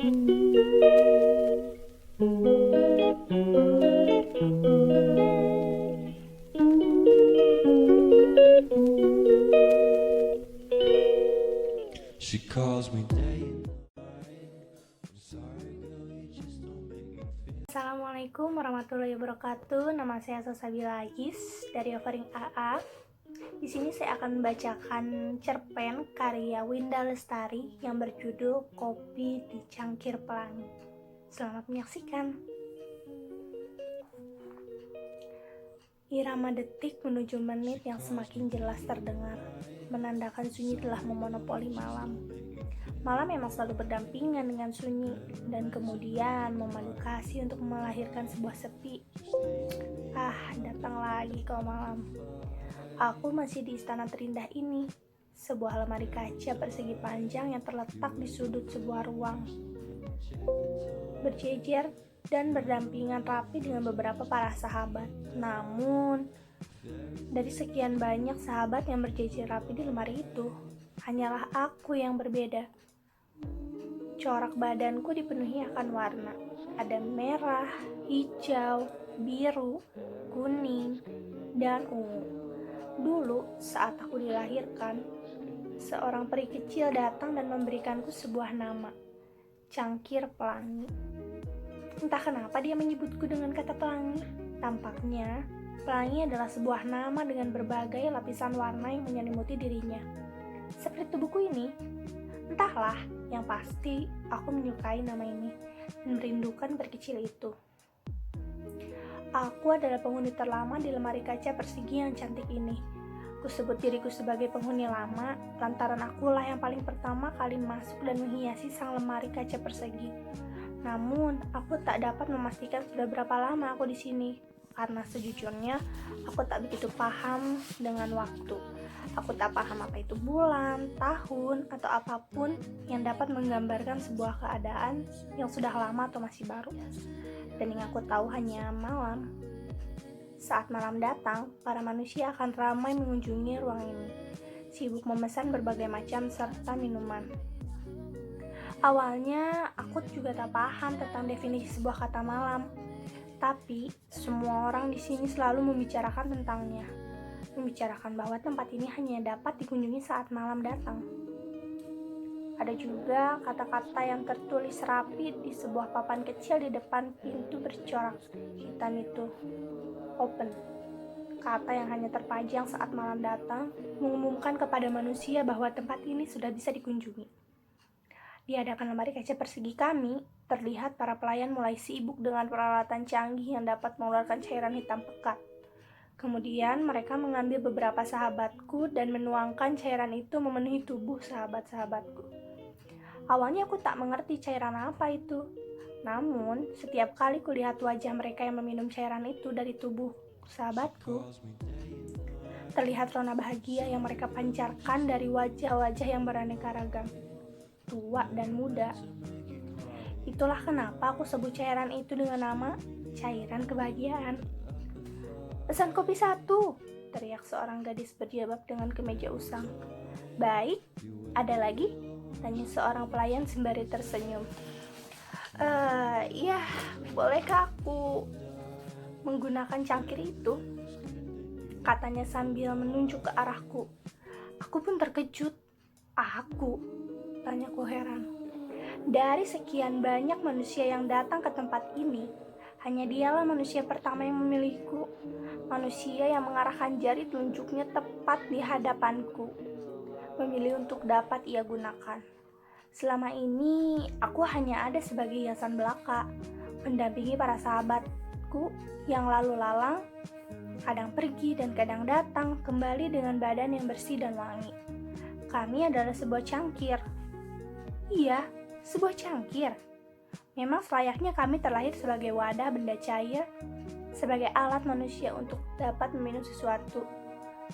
She calls me day and night. I'm sorry, girl, you just don't make me feel. Assalamualaikum warahmatullahi wabarakatuh. Nama saya Salsabila Ais dari Offering AA. Di sini saya akan membacakan cerpen karya Winda Lestari yang berjudul Kopi di Cangkir Pelangi. Selamat menyaksikan. Irama detik menuju menit yang semakin jelas terdengar, menandakan sunyi telah memonopoli malam. Malam memang selalu berdampingan dengan sunyi, dan kemudian memandu kasih untuk melahirkan sebuah sepi. Datang lagi kau malam. Aku masih di istana terindah ini, sebuah lemari kaca persegi panjang yang terletak di sudut sebuah ruang. Berjejer dan berdampingan rapi dengan beberapa para sahabat. Namun, dari sekian banyak sahabat yang berjejer rapi di lemari itu, hanyalah aku yang berbeda. Corak badanku dipenuhi akan warna. Ada merah, hijau, biru, kuning, dan ungu. Dulu, saat aku dilahirkan, seorang peri kecil datang dan memberikanku sebuah nama, Cangkir Pelangi. Entah kenapa dia menyebutku dengan kata pelangi. Tampaknya, pelangi adalah sebuah nama dengan berbagai lapisan warna yang menyelimuti dirinya. Seperti tubuhku ini. Entahlah, yang pasti aku menyukai nama ini dan merindukan berkecil itu. Aku adalah penghuni terlama di lemari kaca persegi yang cantik ini. Kusebut diriku sebagai penghuni lama, lantaran akulah yang paling pertama kali masuk dan menghiasi sang lemari kaca persegi. Namun, aku tak dapat memastikan sudah berapa lama aku di sini, karena sejujurnya aku tak begitu paham dengan waktu. Aku tak paham apa itu bulan, tahun, atau apapun yang dapat menggambarkan sebuah keadaan yang sudah lama atau masih baru. Dan yang aku tahu hanya malam. Saat malam datang, para manusia akan ramai mengunjungi ruang ini, sibuk memesan berbagai macam serta minuman. Awalnya, aku juga tak paham tentang definisi sebuah kata malam, tapi semua orang di sini selalu membicarakan tentangnya. Membicarakan bahwa tempat ini hanya dapat dikunjungi saat malam datang. Ada juga kata-kata yang tertulis rapi di sebuah papan kecil di depan pintu bercorak hitam itu. Open. Kata yang hanya terpajang saat malam datang mengumumkan kepada manusia bahwa tempat ini sudah bisa dikunjungi. Di hadapan lemari kaca persegi kami, terlihat para pelayan mulai sibuk dengan peralatan canggih yang dapat mengeluarkan cairan hitam pekat. Kemudian mereka mengambil beberapa sahabatku dan menuangkan cairan itu memenuhi tubuh sahabat-sahabatku. Awalnya aku tak mengerti cairan apa itu. Namun, setiap kali kulihat wajah mereka yang meminum cairan itu dari tubuh sahabatku, terlihat rona bahagia yang mereka pancarkan dari wajah-wajah yang beraneka ragam, tua dan muda. Itulah kenapa aku sebut cairan itu dengan nama cairan kebahagiaan. Pesan kopi 1, teriak seorang gadis berjilbab dengan kemeja usang. Baik, ada lagi? Tanya seorang pelayan sembari tersenyum. Iya, bolehkah aku menggunakan cangkir itu? Katanya sambil menunjuk ke arahku. Aku pun terkejut. Aku? Tanyaku heran. Dari sekian banyak manusia yang datang ke tempat ini, hanya dialah manusia pertama yang memilihku. Manusia yang mengarahkan jari telunjuknya tepat di hadapanku, memilih untuk dapat ia gunakan. Selama ini, aku hanya ada sebagai hiasan belaka, mendampingi para sahabatku yang lalu lalang, kadang pergi dan kadang datang kembali dengan badan yang bersih dan wangi. Kami adalah sebuah cangkir. Iya, sebuah cangkir. Memang selayaknya kami terlahir sebagai wadah benda cair, sebagai alat manusia untuk dapat meminum sesuatu,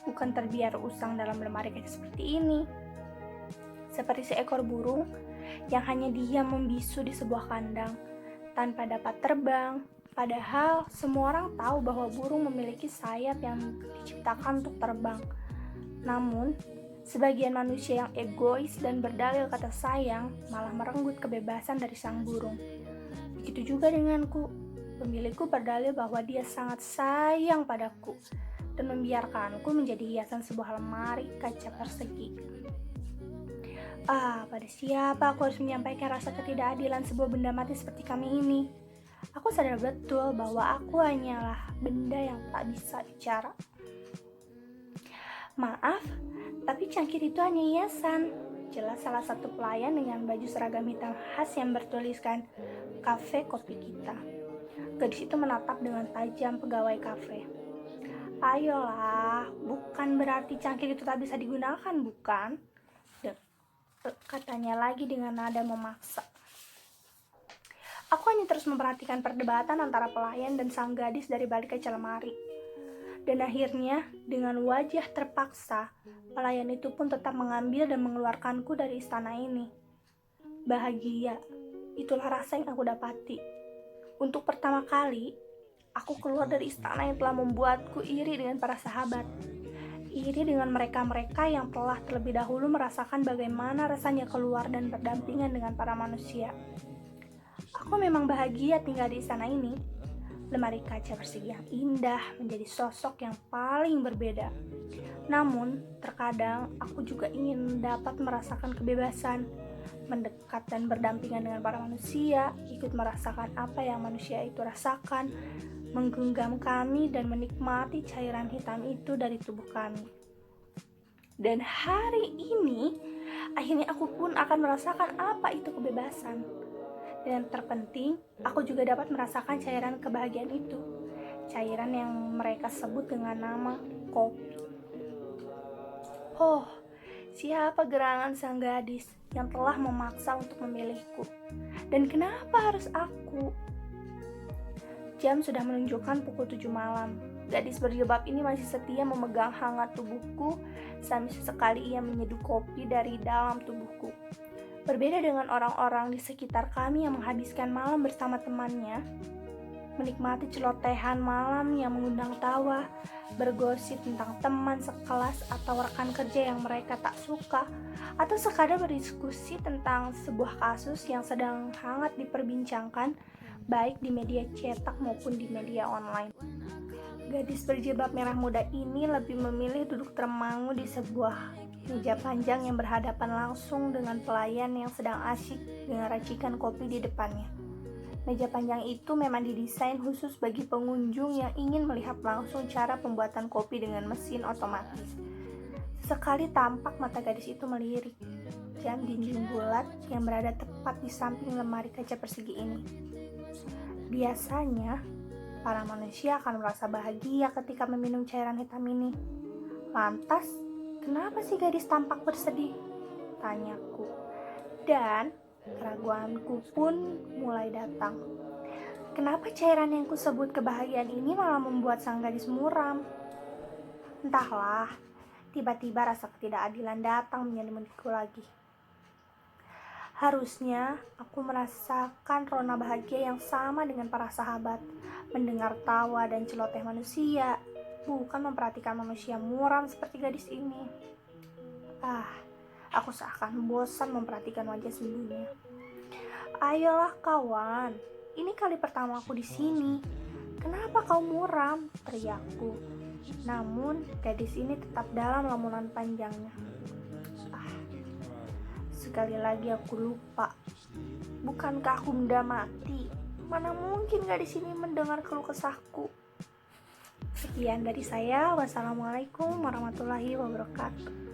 bukan terbiar usang dalam lemari kaca seperti ini. Seperti seekor burung yang hanya diam membisu di sebuah kandang, tanpa dapat terbang. Padahal semua orang tahu bahwa burung memiliki sayap yang diciptakan untuk terbang. Namun, Sebagian manusia yang egois dan berdalil kata sayang malah merenggut kebebasan dari sang burung. Begitu juga denganku. Pemilikku berdalil bahwa dia sangat sayang padaku dan membiarkanku menjadi hiasan sebuah lemari kaca persegi. Pada siapa aku harus menyampaikan rasa ketidakadilan sebuah benda mati seperti kami ini? Aku sadar betul bahwa aku hanyalah benda yang tak bisa bicara. Maaf, tapi cangkir itu hanya hiasan. Jelas salah satu pelayan dengan baju seragam hitam khas yang bertuliskan kafe kopi kita. Gadis itu menatap dengan tajam pegawai kafe. Ayolah, bukan berarti cangkir itu tak bisa digunakan, bukan? Katanya lagi dengan nada memaksa. Aku hanya terus memperhatikan perdebatan antara pelayan dan sang gadis dari balik kaca lemari. Dan akhirnya, dengan wajah terpaksa, pelayan itu pun tetap mengambil dan mengeluarkanku dari istana ini. Bahagia, itulah rasa yang aku dapati. Untuk pertama kali, aku keluar dari istana yang telah membuatku iri dengan para sahabat. Iri dengan mereka-mereka yang telah terlebih dahulu merasakan bagaimana rasanya keluar dan berdampingan dengan para manusia. Aku memang bahagia tinggal di istana ini. Lemari kaca persegi yang indah menjadi sosok yang paling berbeda. Namun, terkadang aku juga ingin dapat merasakan kebebasan, mendekat dan berdampingan dengan para manusia, ikut merasakan apa yang manusia itu rasakan, menggenggam kami dan menikmati cairan hitam itu dari tubuh kami. Dan hari ini, akhirnya aku pun akan merasakan apa itu kebebasan. Dan yang terpenting, aku juga dapat merasakan cairan kebahagiaan itu. Cairan yang mereka sebut dengan nama kopi. Oh, siapa gerangan sang gadis yang telah memaksa untuk memilihku? Dan kenapa harus aku? Jam sudah menunjukkan pukul 7 malam. Gadis berjilbab ini masih setia memegang hangat tubuhku sambil sesekali ia menyeduh kopi dari dalam tubuhku. Berbeda dengan orang-orang di sekitar kami yang menghabiskan malam bersama temannya, menikmati celotehan malam yang mengundang tawa, bergosip tentang teman sekelas atau rekan kerja yang mereka tak suka, atau sekadar berdiskusi tentang sebuah kasus yang sedang hangat diperbincangkan, baik di media cetak maupun di media online. Gadis berjilbab merah muda ini lebih memilih duduk termangu di sebuah meja panjang yang berhadapan langsung dengan pelayan yang sedang asyik dengan racikan kopi di depannya. Meja panjang itu memang didesain khusus bagi pengunjung yang ingin melihat langsung cara pembuatan kopi dengan mesin otomatis. Sekali tampak mata gadis itu melirik jam dinding bulat yang berada tepat di samping lemari kaca persegi ini. Biasanya, para manusia akan merasa bahagia ketika meminum cairan hitam ini. Lantas, kenapa si gadis tampak bersedih? Tanyaku. Dan keraguanku pun mulai datang. Kenapa cairan yang kusebut kebahagiaan ini malah membuat sang gadis muram? Entahlah, tiba-tiba rasa ketidakadilan datang menyelimutiku lagi. Harusnya aku merasakan rona bahagia yang sama dengan para sahabat, mendengar tawa dan celoteh manusia, bukan memperhatikan manusia muram seperti gadis ini. Aku seakan bosan memperhatikan wajah sembuhnya. Ayolah kawan, ini kali pertama aku di sini. Kenapa kau muram? Teriakku. Namun gadis ini tetap dalam lamunan panjangnya. Sekali lagi aku lupa. Bukankah aku benda mati? Mana mungkin gadis ini mendengar keluh kesahku. Sekian dari saya. Wassalamualaikum warahmatullahi wabarakatuh.